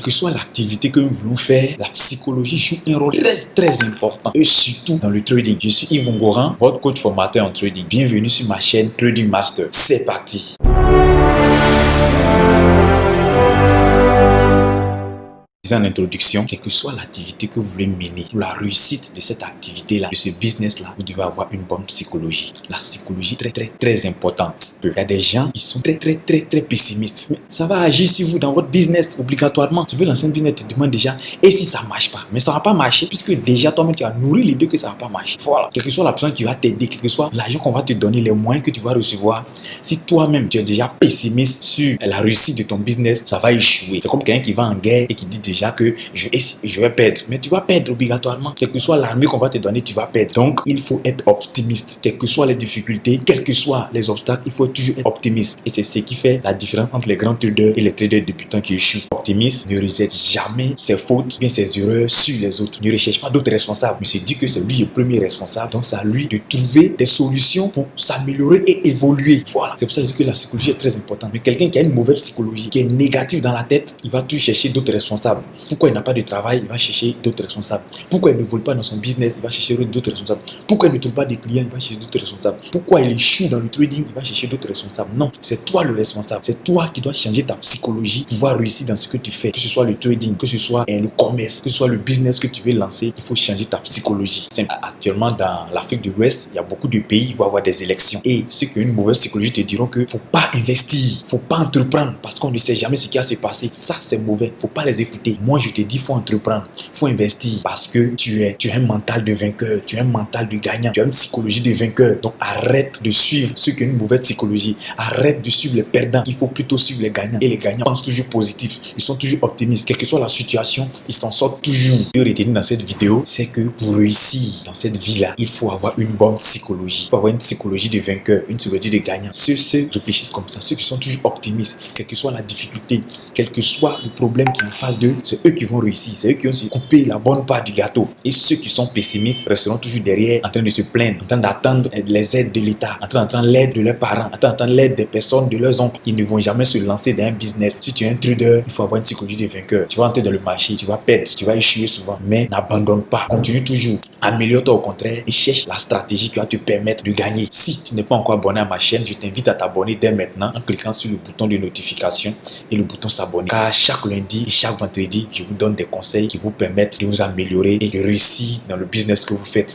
quelle que soit l'activité que nous voulons faire, la psychologie joue un rôle très important et surtout dans le trading. Je suis Yves Ngoran, votre coach formateur en trading. Bienvenue sur ma chaîne Trading Master. C'est parti! En introduction, quelle que soit l'activité que vous voulez mener, pour la réussite de cette activité-là, de ce business-là, vous devez avoir une bonne psychologie. La psychologie très importante. Il y a des gens, ils sont très pessimistes. Mais ça va agir sur vous dans votre business obligatoirement. Tu veux lancer un business, tu te demandes déjà, et si ça ne marche pas? Mais ça ne va pas marcher puisque déjà toi-même tu as nourri l'idée que ça ne va pas marcher. Voilà. Quelle que soit la personne qui va t'aider, quel que soit l'argent qu'on va te donner, les moyens que tu vas recevoir, si toi-même tu es déjà pessimiste sur la réussite de ton business, ça va échouer. C'est comme quelqu'un qui va en guerre et qui dit déjà que je vais perdre. Mais tu vas perdre obligatoirement. Quelle que soit l'armée qu'on va te donner, tu vas perdre. Donc, il faut être optimiste. Quelles que soient les difficultés, quels que soient les obstacles, il faut toujours être optimiste. Et c'est ce qui fait la différence entre les grands traders et les traders débutants qui échouent. Optimiste ne rejette jamais ses fautes, bien ses erreurs sur les autres. Ne recherche pas d'autres responsables. Mais se dit que c'est lui le premier responsable. Donc, c'est à lui de trouver des solutions pour s'améliorer et évoluer. Voilà. C'est pour ça que je dis que la psychologie est très importante. Mais quelqu'un qui a une mauvaise psychologie, qui est négative dans la tête, il va toujours chercher d'autres responsables. Pourquoi il n'a pas de travail, il va chercher d'autres responsables. Pourquoi il ne vole pas dans son business, il va chercher d'autres responsables. Pourquoi il ne trouve pas de clients, il va chercher d'autres responsables. Pourquoi il échoue dans le trading, il va chercher d'autres responsables. Non, c'est toi le responsable. C'est toi qui dois changer ta psychologie pour pouvoir réussir dans ce que tu fais. Que ce soit le trading, que ce soit le commerce, que ce soit le business que tu veux lancer, il faut changer ta psychologie. Actuellement, dans l'Afrique de l'Ouest, il y a beaucoup de pays qui vont avoir des élections. Et ceux qui ont une mauvaise psychologie te diront qu'il ne faut pas investir, il ne faut pas entreprendre parce qu'on ne sait jamais ce qui va se passer. Ça, c'est mauvais. Il ne faut pas les écouter. Moi, je te dis, il faut entreprendre, il faut investir parce que tu as un mental de vainqueur, tu as un mental de gagnant, tu as une psychologie de vainqueur. Donc arrête de suivre ceux qui ont une mauvaise psychologie, arrête de suivre les perdants, il faut plutôt suivre les gagnants. Et les gagnants pensent toujours positif, ils sont toujours optimistes, quelle que soit la situation, ils s'en sortent toujours. Ce que je retiens dans cette vidéo, c'est que pour réussir dans cette vie-là, il faut avoir une bonne psychologie, il faut avoir une psychologie de vainqueur, une psychologie de gagnant. Ceux réfléchissent comme ça, ceux qui sont toujours optimistes, quelle que soit la difficulté, quel que soit le problème qui est en face d'eux, c'est eux qui vont réussir, c'est eux qui vont se couper la bonne part du gâteau. Et ceux qui sont pessimistes resteront toujours derrière, en train de se plaindre, en train d'attendre les aides de l'État, en train d'attendre l'aide de leurs parents, en train d'attendre l'aide des personnes, de leurs oncles. Ils ne vont jamais se lancer dans un business. Si tu es un trader, il faut avoir une psychologie de vainqueur. Tu vas entrer dans le marché, tu vas perdre, tu vas échouer souvent, mais n'abandonne pas. Continue toujours. Améliore-toi au contraire et cherche la stratégie qui va te permettre de gagner. Si tu n'es pas encore abonné à ma chaîne, je t'invite à t'abonner dès maintenant en cliquant sur le bouton de notification et le bouton s'abonner. Car chaque lundi et chaque vendredi, je vous donne des conseils qui vous permettent de vous améliorer et de réussir dans le business que vous faites.